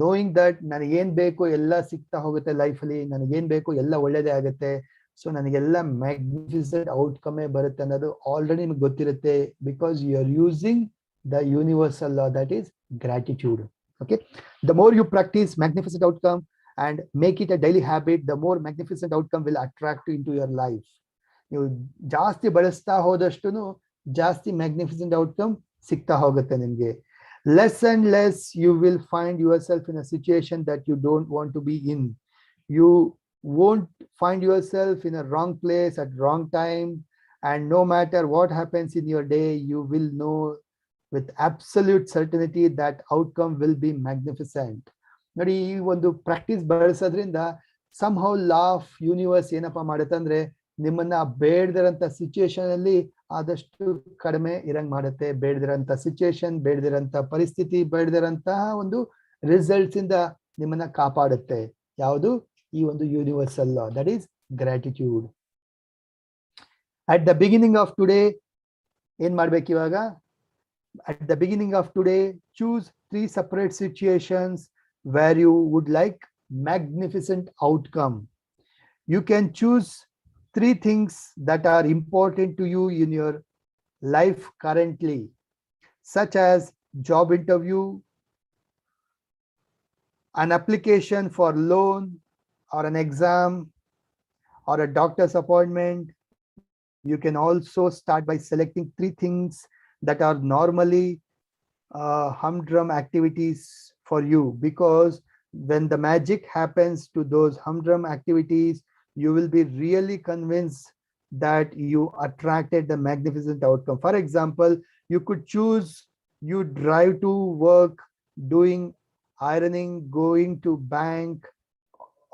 knowing that ನನಗೇನ್ ಬೇಕು ಎಲ್ಲ ಸಿಗ್ತಾ ಹೋಗುತ್ತೆ ಲೈಫಲ್ಲಿ, ನನಗೇನ್ ಬೇಕು ಎಲ್ಲ ಒಳ್ಳೇದೇ ಆಗುತ್ತೆ, ಸೊ ನನಗೆಲ್ಲ ಮ್ಯಾಗ್ನಿಫಿಸೆಂಟ್ ಔಟ್ಕಮೇ ಬರುತ್ತೆ ಅನ್ನೋದು ಆಲ್ರೆಡಿ ನಿಮ್ಗೆ ಗೊತ್ತಿರುತ್ತೆ, because you are using the universal law, that is gratitude. Okay, the more you practice magnificent outcome and make it a daily habit, the more magnificent outcome will attract into your life. ನೀವು ಜಾಸ್ತಿ ಬಳಸ್ತಾ ಹೋದಷ್ಟುನು ಜಾಸ್ತಿ magnificent outcome ಸಿಗ್ತಾ ಹೋಗುತ್ತೆ ನಿಮ್ಗೆ. Less and less you will find yourself in a situation that you don't want to be in. You won't find yourself in a wrong place at wrong time, and no matter what happens in your day, you will know with absolute certainty that outcome will be magnificent. ನೋಡಿ, ಈ ಒಂದು practice ಬಳಸೋದ್ರಿಂದ somehow law of universe ಏನಪ್ಪಾ ಮಾಡುತ್ತೆ ಅಂದ್ರೆ ನಿಮ್ಮನ್ನ ಬೇಡದಿರಂತ situation ಅಲ್ಲಿ ಆದಷ್ಟು ಕಡಿಮೆ ಇರಂಗ್ ಮಾಡುತ್ತೆ. ಬೇಡದಿರಂತ ಸಿಚುಯೇಷನ್, ಬೇಡದಿರಂತ ಪರಿಸ್ಥಿತಿ, ಬೇಡದಿರಂತಹ ಒಂದು ರಿಸಲ್ಟ್ಸ್ ಇಂದ ನಿಮ್ಮನ್ನ ಕಾಪಾಡುತ್ತೆ. ಯಾವುದು? ಈ ಒಂದು universal law, that is gratitude. At the beginning of today ಏನ್ ಮಾಡ್ಬೇಕು ಇವಾಗ? At the beginning of today, choose 3 separate situations where you would like magnificent outcome. You can choose 3 things that are important to you in your life currently, such as job interview, an application for loan or an exam, or a doctor's appointment. You can also start by selecting 3 things that are normally humdrum activities for you, because when the magic happens to those humdrum activities, you will be really convinced that you attracted the magnificent outcome. For example, you could choose you drive to work, doing ironing, going to bank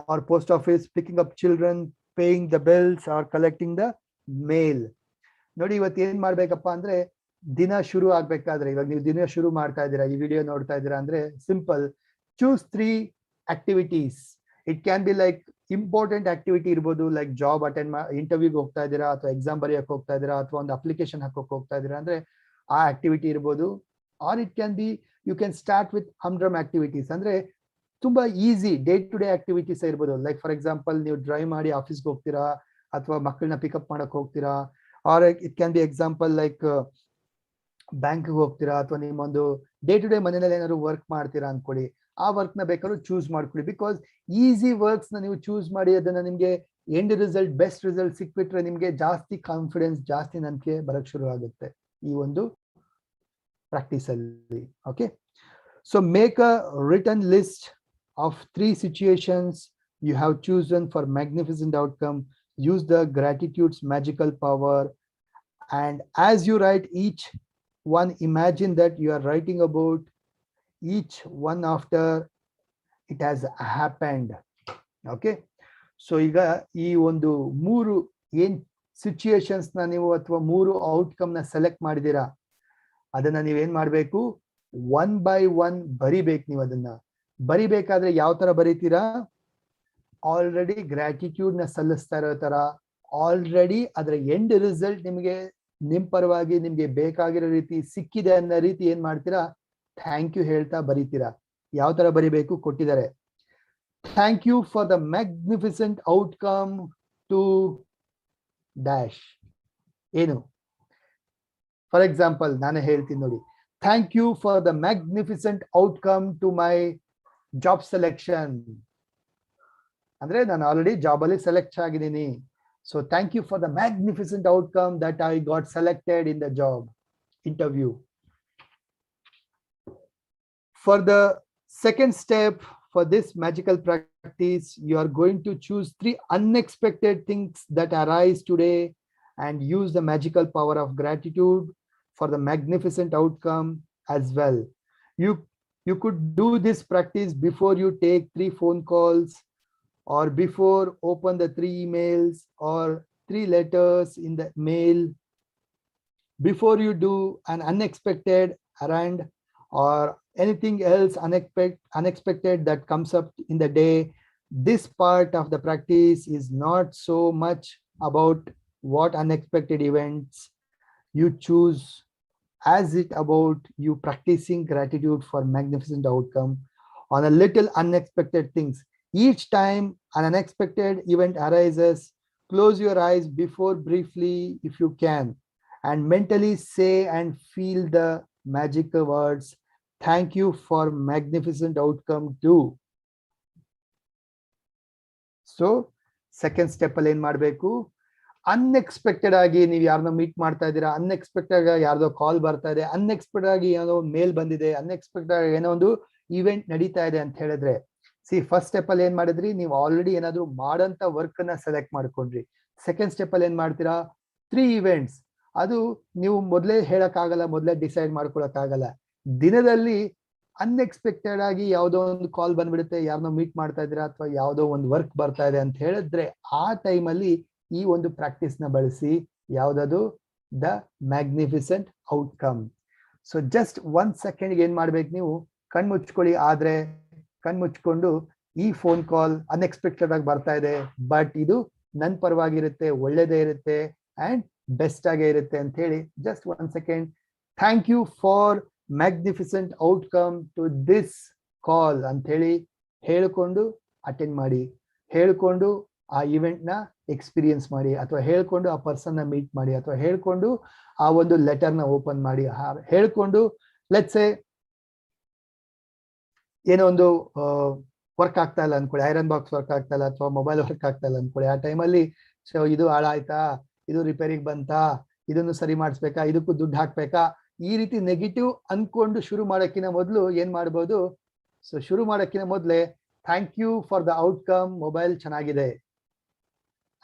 or post office, picking up children, paying the bills, or collecting the mail. ನೋಡಿ, ಇವತ್ತು ಏನ್ ಮಾಡ್ಬೇಕಪ್ಪ ಅಂದ್ರೆ, ದಿನ ಶುರು ಆಗ್ಬೇಕಾದ್ರೆ, ಇವಾಗ ನೀವು ದಿನ ಶುರು ಮಾಡ್ತಾ ಇದ್ದೀರಾ, ಈ ವಿಡಿಯೋ ನೋಡ್ತಾ ಇದ್ದೀರಾ ಅಂದ್ರೆ simple, choose 3 activities. It can be like important activity ಇರ್ಬೋದು, ಲೈಕ್ ಜಾಬ್ ಇಂಟರ್ವ್ಯೂಗೆ ಹೋಗ್ತಾ ಇದ್ದೀರಾ, ಅಥವಾ ಎಕ್ಸಾಮ್ ಬರೆಯಕ್ಕೆ ಹೋಗ್ತಾ ಇದ್ದೀರಾ, ಅಥವಾ ಒಂದು ಅಪ್ಲಿಕೇಶನ್ ಹಾಕೋಕ್ ಹೋಗ್ತಾ ಇದ್ದೀರಾ ಅಂದ್ರೆ ಆ ಆಕ್ಟಿವಿಟಿ ಇರ್ಬೋದು. Or it can be, you can start with humdrum activities. ಅಂದ್ರೆ ತುಂಬಾ easy day to day activities ಇರ್ಬೋದು. ಲೈಕ್ ಫಾರ್ ಎಕ್ಸಾಂಪಲ್ ನೀವು ಡ್ರೈವ್ ಮಾಡಿ ಆಫೀಸ್ಗೆ ಹೋಗ್ತೀರಾ, ಅಥವಾ ಮಕ್ಕಳನ್ನ ಪಿಕಪ್ ಮಾಡಕ್ ಹೋಗ್ತೀರಾ, or it can be example like ಬ್ಯಾಂಕ್ಗೆ ಹೋಗ್ತೀರಾ, ಅಥವಾ ನಿಮ್ಮೊಂದು ಡೇ ಟು ಡೇ ಮನೆಯಲ್ಲಿ ಏನಾದ್ರು ವರ್ಕ್ ಮಾಡ್ತೀರಾ ಅನ್ಕೊಳ್ಳಿ. ಆ ವರ್ಕ್ ನ ಬೇಕಾದ್ರೂ ಚೂಸ್ ಮಾಡ್ಕೊಳ್ಳಿ. ಬಿಕಾಸ್ ಈಸಿ ವರ್ಕ್ಸ್ ನ ನೀವು ಚೂಸ್ ಮಾಡಿ ಅದನ್ನ ನಿಮ್ಗೆ ಎಂಡ್ ರಿಸಲ್ಟ್ ಬೆಸ್ಟ್ ರಿಸಲ್ಟ್ ಸಿಕ್ಬಿಟ್ರೆ ನಿಮ್ಗೆ ಜಾಸ್ತಿ ಕಾನ್ಫಿಡೆನ್ಸ್, ಜಾಸ್ತಿ ನಂಬಿಕೆ ಬರಕ್ ಶುರು ಆಗುತ್ತೆ ಈ ಒಂದು ಪ್ರಾಕ್ಟೀಸ್ ಅಲ್ಲಿ. Okay, so make a written list of 3 situations you have chosen for magnificent outcome. Use the gratitude's magical power, and as you write each one, imagine that you are writing about each one after it has happened. Okay, so ಈಗ ಈ ಒಂದು 3 ಏನ್ situations ನ ನೀವು ಅಥವಾ 3 outcome ನ select ಮಾಡಿದೀರಾ, ಅದನ್ನ ನೀವೇನ್ ಮಾಡ್ಬೇಕು, 1 by 1 ಬರಿಬೇಕು. ನೀವು ಅದನ್ನ ಬರಿಬೇಕಾದ್ರೆ ಯಾವ ತರ ಬರೀತೀರಾ, ಆಲ್ರೆಡಿ ಗ್ರಾಟಿಟ್ಯೂಡ್ ನ ಸಲ್ಲಿಸ್ತಾ ಇರೋ ತರ, ಆಲ್ರೆಡಿ ಅದರ ಎಂಡ್ ರಿಸಲ್ಟ್ ನಿಮಗೆ ನಿಮ್ ಪರವಾಗಿ ನಿಮ್ಗೆ ಬೇಕಾಗಿರೋ ರೀತಿ ಸಿಕ್ಕಿದೆ ಅನ್ನೋ ರೀತಿ ಏನ್ ಮಾಡ್ತೀರಾ, ಥ್ಯಾಂಕ್ ಯು ಹೇಳ್ತಾ ಬರೀತೀರಾ. ಯಾವ ತರ ಬರಿಬೇಕು ಕೊಟ್ಟಿದ್ದಾರೆ. Thank you for the magnificent outcome to dash. ಏನು, ಫಾರ್ ಎಕ್ಸಾಂಪಲ್ ನಾನೇ ಹೇಳ್ತೀನಿ ನೋಡಿ, thank you for the magnificent outcome to my job selection. ಅಂದ್ರೆ ನಾನು ಆಲ್ರೆಡಿ ಜಾಬ್ ಅಲ್ಲಿ ಸೆಲೆಕ್ಟ್ ಆಗಿದ್ದೀನಿ. So thank you for the magnificent outcome that I got selected in the job interview. For the second step for this magical practice, you are going to choose 3 unexpected things that arise today and use the magical power of gratitude for the magnificent outcome as well. You could do this practice before you take 3 phone calls, or before open the 3 emails or 3 letters in the mail, before you do an unexpected errand or anything else unexpected that comes up in the day. This part of the practice is not so much about what unexpected events you choose as it about you practicing gratitude for magnificent outcome on a little unexpected things. Each time an unexpected event arises, close your eyes before briefly if you can, and mentally say and feel the magical words, thank you for magnificent outcome too. So second step ಅಲ್ಲಿ ಏನ್ ಮಾಡ್ಬೇಕು, unexpected ಆಗಿ ನೀವು ಯಾರನ್ನ meet ಮಾಡ್ತಾ ಇದ್ದೀರಾ, unexpected ಆಗಿ ಯಾರ್ದೋ ಕಾಲ್ ಬರ್ತಾ ಇದೆ, ಅನ್ಎಕ್ಸ್ಪೆಕ್ಟೆಡ್ ಆಗಿ ಏನೋ ಮೇಲ್ ಬಂದಿದೆ, ಅನ್ಎಕ್ಸ್ಪೆಕ್ಟೆಡ್ ಆಗಿ ಏನೋ ಒಂದು ಇವೆಂಟ್ ನಡೀತಾ ಇದೆ ಅಂತ ಹೇಳಿದ್ರೆ, ಫಸ್ಟ್ ಸ್ಟೆಪ್ ಅಲ್ಲಿ ಏನ್ ಮಾಡಿದ್ರಿ, ನೀವು ಆಲ್ರೆಡಿ ಏನಾದ್ರು ಮಾಡಂತ ವರ್ಕ್ ನ ಸೆಲೆಕ್ಟ್ ಮಾಡ್ಕೊಂಡ್ರಿ. ಸೆಕೆಂಡ್ ಸ್ಟೆಪ್ ಅಲ್ಲಿ ಏನ್ ಮಾಡ್ತೀರಾ, 3 ಇವೆಂಟ್ಸ್. ಅದು ನೀವು ಮೊದಲೇ ಹೇಳಕ್ ಆಗಲ್ಲ, ಮೊದಲೇ ಡಿಸೈಡ್ ಮಾಡ್ಕೊಳಕ್ ಆಗಲ್ಲ. ದಿನದಲ್ಲಿ ಅನ್ಎಕ್ಸ್ಪೆಕ್ಟೆಡ್ ಆಗಿ ಯಾವುದೋ ಒಂದು ಕಾಲ್ ಬಂದ್ಬಿಡುತ್ತೆ, ಯಾರನ್ನೋ ಮೀಟ್ ಮಾಡ್ತಾ ಇದ್ದೀರಾ, ಅಥವಾ ಯಾವುದೋ ಒಂದು ವರ್ಕ್ ಬರ್ತಾ ಇದೆ ಅಂತ ಹೇಳಿದ್ರೆ, ಆ ಟೈಮಲ್ಲಿ ಈ ಒಂದು ಪ್ರಾಕ್ಟೀಸ್ ನ ಬಳಸಿ. ಯಾವ್ದದು, the magnificent outcome. So just 1 second ಏನ್ ಮಾಡ್ಬೇಕು, ನೀವು ಕಣ್ ಮುಚ್ಕೊಳ್ಳಿ. ಆದ್ರೆ ಕಣ್ ಮುಚ್ಕೊಂಡು ಈ ಫೋನ್ ಕಾಲ್ ಅನ್ಎಕ್ಸ್ಪೆಕ್ಟೆಡ್ ಆಗಿ ಬರ್ತಾ ಇದೆ, ಬಟ್ ಇದು ನನ್ ಪರವಾಗಿರುತ್ತೆ, ಒಳ್ಳೇದೇ ಇರುತ್ತೆ ಅಂಡ್ ಬೆಸ್ಟ್ ಆಗೇ ಇರುತ್ತೆ ಅಂತ ಹೇಳಿ just 1 second thank you for magnificent outcome to this call ಅಂತ ಹೇಳಿ ಹೇಳ್ಕೊಂಡು ಅಟೆಂಡ್ ಮಾಡಿ, ಹೇಳ್ಕೊಂಡು ಆ ಇವೆಂಟ್ ನ ಎಕ್ಸ್ಪೀರಿಯನ್ಸ್ ಮಾಡಿ, ಅಥವಾ ಹೇಳ್ಕೊಂಡು ಆ ಪರ್ಸನ್ ನ ಮೀಟ್ ಮಾಡಿ, ಅಥವಾ ಹೇಳ್ಕೊಂಡು ಆ ಒಂದು ಲೆಟರ್ ನ ಓಪನ್ ಮಾಡಿ, ಹೇಳ್ಕೊಂಡು ಲೆಟ್ಸ್ ಸೇ ಏನೋ ಒಂದು ವರ್ಕ್ ಆಗ್ತಾ ಇಲ್ಲ ಅನ್ಕೊಳ್ಳಿ, ಐರನ್ ಬಾಕ್ಸ್ ವರ್ಕ್ ಆಗ್ತಾ ಇಲ್ಲ, ಅಥವಾ ಮೊಬೈಲ್ ವರ್ಕ್ ಆಗ್ತಾ ಇಲ್ಲ ಅನ್ಕೊಳ್ಳಿ. ಆ ಟೈಮಲ್ಲಿ ಇದು ಹಾಳಾಯ್ತಾ, ಇದು ರಿಪೇರಿಗೆ ಬಂತಾ, ಇದನ್ನು ಸರಿ ಮಾಡಿಸ್ಬೇಕಾ, ಇದಕ್ಕೂ ದುಡ್ಡು ಹಾಕ್ಬೇಕಾ, ಈ ರೀತಿ ನೆಗೆಟಿವ್ ಅನ್ಕೊಂಡು ಶುರು ಮಾಡೋಕ್ಕಿಂತ ಮೊದಲು ಏನ್ ಮಾಡ್ಬೋದು, ಸೊ ಶುರು ಮಾಡೋಕ್ಕಿಂತ ಮೊದಲೇ thank you for the outcome, mobile ಚೆನ್ನಾಗಿದೆ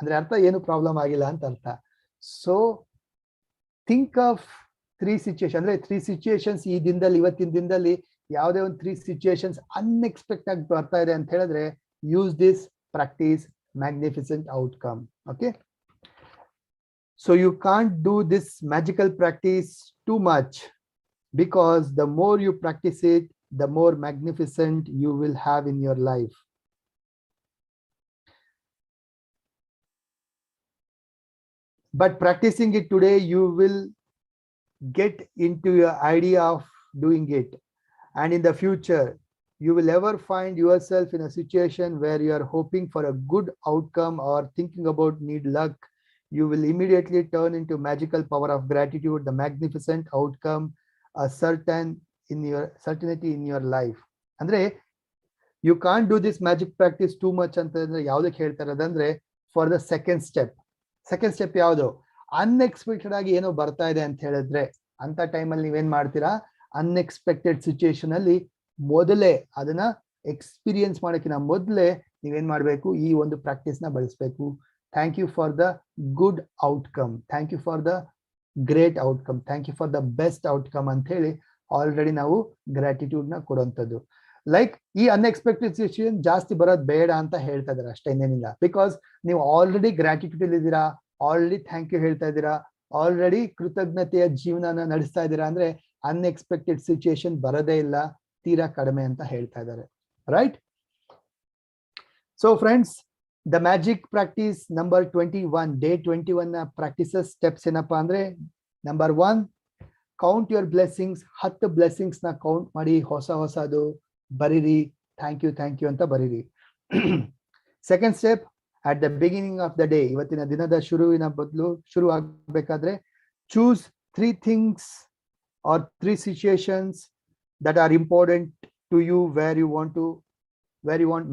ಅಂದ್ರೆ ಅರ್ಥ ಏನು ಪ್ರಾಬ್ಲಮ್ ಆಗಿಲ್ಲ ಅಂತ ಅರ್ಥ. ಸೊ ಥಿಂಕ್ ಆಫ್ 3 ಸಿಚುಯೇಷನ್, ಅಂದ್ರೆ 3 ಸಿಚುಯೇಷನ್ಸ್ ಈ ದಿನದಲ್ಲಿ, ಇವತ್ತಿನ ದಿನದಲ್ಲಿ ಯಾವುದೇ ಒಂದು 3 ಸಿಚುಯೇಷನ್ಸ್ ಅನ್ಎಕ್ಸ್ಪೆಕ್ಟೆಡ್ ಆಗಿ ಬರ್ತಾ ಇದೆ ಅಂತ ಹೇಳಿದ್ರೆ, use this practice magnificent outcome. Okay, so you can't do this magical practice too much, because the more you practice it, the more magnificent you will have in your life. But practicing it today, you will get into your idea of doing it, and in the future you will ever find yourself in a situation where you are hoping for a good outcome or thinking about need luck, you will immediately turn into magical power of gratitude, the magnificent outcome, a certainty in your life. Andre, you can't do this magic practice too much ಅಂತಂದ್ರೆ ಯಾವುದಕ್ಕೆ ಹೇಳ್ತಾರೆ ಅದಂದ್ರೆ for the second step ಯಾವುದು, unexpected ಆಗಿ ಏನೋ ಬರ್ತಾ ಇದೆ ಅಂತ ಹೇಳಿದ್ರೆ ಅಂತ ಟೈಮಲ್ಲಿ ನೀವೇನ್ ಮಾಡ್ತೀರಾ, ಅನ್ಎಕ್ಸ್ಪೆಕ್ಟೆಡ್ ಸಿಚುಯೇಷನ್ ಅಲ್ಲಿ ಮೊದಲೇ ಅದನ್ನ ಎಕ್ಸ್ಪೀರಿಯನ್ಸ್ ಮಾಡೋಕ್ಕಿಂತ ಮೊದಲೇ ನೀವೇನ್ ಮಾಡ್ಬೇಕು, ಈ ಒಂದು ಪ್ರಾಕ್ಟೀಸ್ ನ ಬಳಸಬೇಕು. Thank you for the good outcome, thank you for the great outcome, thank you for the best outcome ಅಂತ ಹೇಳಿ ಆಲ್ರೆಡಿ ನಾವು ಗ್ರಾಟಿಟ್ಯೂಡ್ ನ ಕೊಡುವಂಥದ್ದು. ಲೈಕ್ ಈ ಅನ್ಎಕ್ಸ್ಪೆಕ್ಟೆಡ್ ಸಿಚುಯೇಷನ್ ಜಾಸ್ತಿ ಬರೋದು ಬೇಡ ಅಂತ ಹೇಳ್ತಾ ಇದಾರೆ, ಅಷ್ಟೇ, ಇನ್ನೇನಿಲ್ಲ. ಬಿಕಾಸ್ ನೀವು ಆಲ್ರೆಡಿ ಗ್ರಾಟಿಟ್ಯೂಡ್ ಅಲ್ಲಿ ಇದ್ದೀರಾ, ಆಲ್ರೆಡಿ ಥ್ಯಾಂಕ್ ಯು ಹೇಳ್ತಾ ಇದ್ದೀರಾ, ಆಲ್ರೆಡಿ ಕೃತಜ್ಞತೆಯ ಜೀವನನ ನಡೆಸ್ತಾ ಇದ್ದೀರಾ ಅಂದ್ರೆ ಅನ್ಎಕ್ಸ್ಪೆಕ್ಟೆಡ್ ಸಿಚುಯೇಷನ್ ಬರೋದೇ ಇಲ್ಲ, ತೀರಾ ಕಡಿಮೆ ಅಂತ ಹೇಳ್ತಾ ಇದ್ದಾರೆ. Right? So friends, the magic practice number 21, day 21 ನ ಪ್ರಾಕ್ಟೀಸಸ್ ಸ್ಟೆಪ್ಸ್ ಏನಪ್ಪಾ ಅಂದ್ರೆ, number 1, count your blessings. 10 blessings ನ ಕೌಂಟ್ ಮಾಡಿ, ಹೊಸದು ಬರೀರಿ, ಥ್ಯಾಂಕ್ ಯು ಅಂತ ಬರೀರಿ. Second step, at the beginning of the day, ಇವತ್ತಿನ ದಿನದ ಶುರು ಆಗ್ಬೇಕಾದ್ರೆ, choose 3 things are 3 situations that are important to you where you want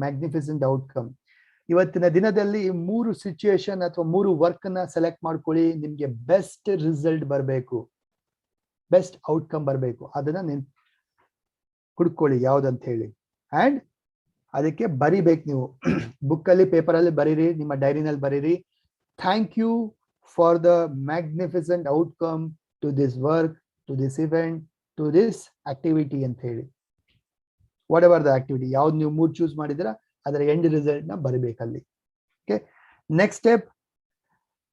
magnificent outcome. ಇವತ್ತಿನ ದಿನದಲ್ಲಿ 3 ಸಿಚುಯೇಷನ್ ಅಥವಾ 3 ವರ್ಕ್ ನ ಸೆಲೆಕ್ಟ್ ಮಾಡ್ಕೊಳ್ಳಿ, ನಿಮ್ಗೆ ಬೆಸ್ಟ್ ರಿಸಲ್ಟ್ ಬರಬೇಕು, ಬೆಸ್ಟ್ ಔಟ್ಕಮ್ ಬರಬೇಕು, ಅದನ್ನ ಹುಡ್ಕೊಳ್ಳಿ ಯಾವ್ದಂತ ಹೇಳಿ. ಅಂಡ್ ಅದಕ್ಕೆ ಬರಿಬೇಕು, ನೀವು ಬುಕ್ ಅಲ್ಲಿ, ಪೇಪರ್ ಅಲ್ಲಿ ಬರೀರಿ, ನಿಮ್ಮ ಡೈರಿನಲ್ಲಿ ಬರೀರಿ. Thank you for the magnificent outcome to this work, to this event, to this activity ಅಂತ ಹೇಳಿ. ವಾಟ್ ಎವರ್ ದ ಆಕ್ಟಿವಿಟಿ, ಯಾವ್ದು ನೀವು 3 ಚೂಸ್ ಮಾಡಿದ್ರ ಅದರ ಎಂಡ್ ರಿಸಲ್ಟ್ ನ ಬರಬೇಕಲ್ಲಿ. Okay, next step,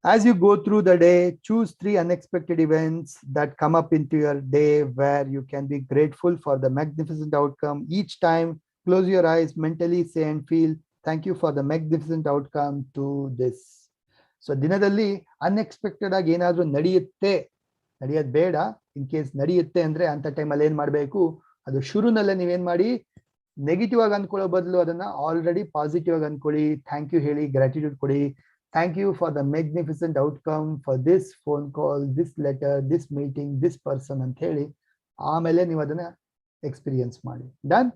as you go through the day, choose 3 unexpected events that come up into your day where you can be grateful for the magnificent outcome. Each time, close your eyes, mentally say and feel, thank you for the magnificent outcome to this. So ದಿನದಲ್ಲಿ unexpected ಆಗಿ ಏನಾದ್ರೂ ನಡೆಯೋದು ಬೇಡ. In case ನಡೆಯುತ್ತೆ ಅಂದ್ರೆ ಅಂತ ಟೈಮಲ್ಲಿ ಏನ್ ಮಾಡ್ಬೇಕು, ಅದು ಶುರುನಲ್ಲೇ ನೀವೇನ್ ಮಾಡಿ, ನೆಗೆಟಿವ್ ಆಗಿ ಅನ್ಕೊಳ್ಳೋ ಬದಲು ಅದನ್ನ ಆಲ್ರೆಡಿ ಪಾಸಿಟಿವ್ ಆಗಿ ಅನ್ಕೊಳ್ಳಿ, ಥ್ಯಾಂಕ್ ಯು ಹೇಳಿ, ಗ್ರಾಟಿಟ್ಯೂಡ್ ಕೊಡಿ. Thank you for the magnificent outcome, for this phone call, this letter, this meeting, this person ಅಂತ ಹೇಳಿ ಆಮೇಲೆ ನೀವು ಅದನ್ನ ಎಕ್ಸ್ಪೀರಿಯನ್ಸ್ ಮಾಡಿ. Done?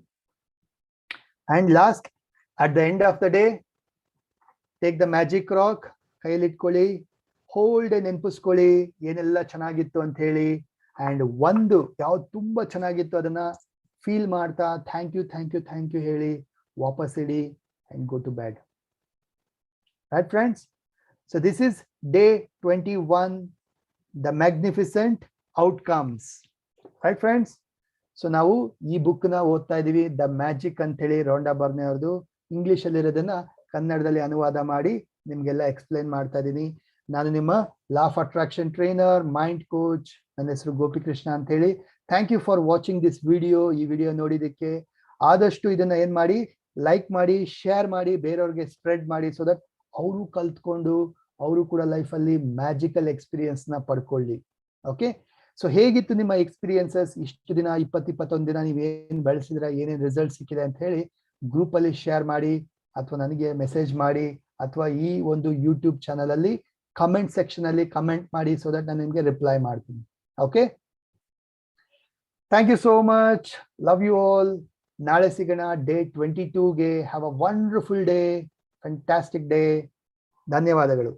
And last, at the end of the day, take the magic rock, ಕೈಯಲ್ಲಿ ಇಟ್ಕೊಳ್ಳಿ, hold ನೆನಪಿಸ್ಕೊಳ್ಳಿ ಏನೆಲ್ಲ ಚೆನ್ನಾಗಿತ್ತು ಅಂತ ಹೇಳಿ. ಅಂಡ್ ಒಂದು ಯಾವ್ದು ತುಂಬಾ ಚೆನ್ನಾಗಿತ್ತು ಅದನ್ನ ಫೀಲ್ ಮಾಡ್ತಾ ಥ್ಯಾಂಕ್ ಯು ಹೇಳಿ ವಾಪಸ್ ಇಡಿ and go to bed. Right friends? So this is day 21, the magnificent outcomes. Right friends? So ನಾವು ಈ ಬುಕ್ ನ ಓದ್ತಾ ಇದೀವಿ, ದ ಮ್ಯಾಜಿಕ್ ಅಂತ ಹೇಳಿ, ರೋಂಡಾ ಬರ್ನೆ ಅವ್ರದ್ದು. ಇಂಗ್ಲಿಷ್ ಅಲ್ಲಿ ಇರೋದನ್ನ ಕನ್ನಡದಲ್ಲಿ ಅನುವಾದ ಮಾಡಿ ನಿಮ್ಗೆಲ್ಲ ಎಕ್ಸ್ಪ್ಲೈನ್ ಮಾಡ್ತಾ ಇದ್ದೀನಿ. ನಾನು ನಿಮ್ಮ law of attraction trainer, mind coach. ನನ್ನ ಹೆಸರು ಗೋಪಿಕೃಷ್ಣ ಅಂತ ಹೇಳಿ. Thank you for watching this video. ಈ ವಿಡಿಯೋ ನೋಡಿದಕ್ಕೆ ಆದಷ್ಟು ಇದನ್ನ ಏನ್ ಮಾಡಿ, ಲೈಕ್ ಮಾಡಿ, ಶೇರ್ ಮಾಡಿ, ಬೇರೆಯವ್ರಿಗೆ ಸ್ಪ್ರೆಡ್ ಮಾಡಿ, ಸೊ ದಟ್ ಅವರು ಕಲ್ತ್ಕೊಂಡು ಅವರು ಕೂಡ ಲೈಫಲ್ಲಿ ಮ್ಯಾಜಿಕಲ್ ಎಕ್ಸ್ಪೀರಿಯನ್ಸ್ ನ ಪಡ್ಕೊಳ್ಳಿ. ಓಕೆ, ಸೊ ಹೇಗಿತ್ತು ನಿಮ್ಮ ಎಕ್ಸ್ಪೀರಿಯನ್ಸಸ್ ಇಷ್ಟು ದಿನ, 21 ದಿನ ನೀವೇನ್ ಬೆಳೆಸಿದ್ರ, ಏನೇನ್ ರಿಸಲ್ಟ್ ಸಿಕ್ಕಿದೆ ಅಂತ ಹೇಳಿ ಗ್ರೂಪ್ ಅಲ್ಲಿ ಶೇರ್ ಮಾಡಿ, ಅಥವಾ ನನಗೆ ಮೆಸೇಜ್ ಮಾಡಿ, ಅಥವಾ ಈ ಒಂದು ಯೂಟ್ಯೂಬ್ ಚಾನಲ್ ಅಲ್ಲಿ ಕಮೆಂಟ್ ಸೆಕ್ಷನ್ ಅಲ್ಲಿ ಕಮೆಂಟ್ ಮಾಡಿ, ಸೊ ದಟ್ ನಾನು ನಿಮ್ಗೆ ರಿಪ್ಲೈ ಮಾಡ್ತೀನಿ. Okay, thank you so much, love you all. ನಾಳೆ ಸಿಗೋಣ ಡೇ 22ಗೆ. Have a wonderful day, fantastic day. ಧನ್ಯವಾದಗಳು.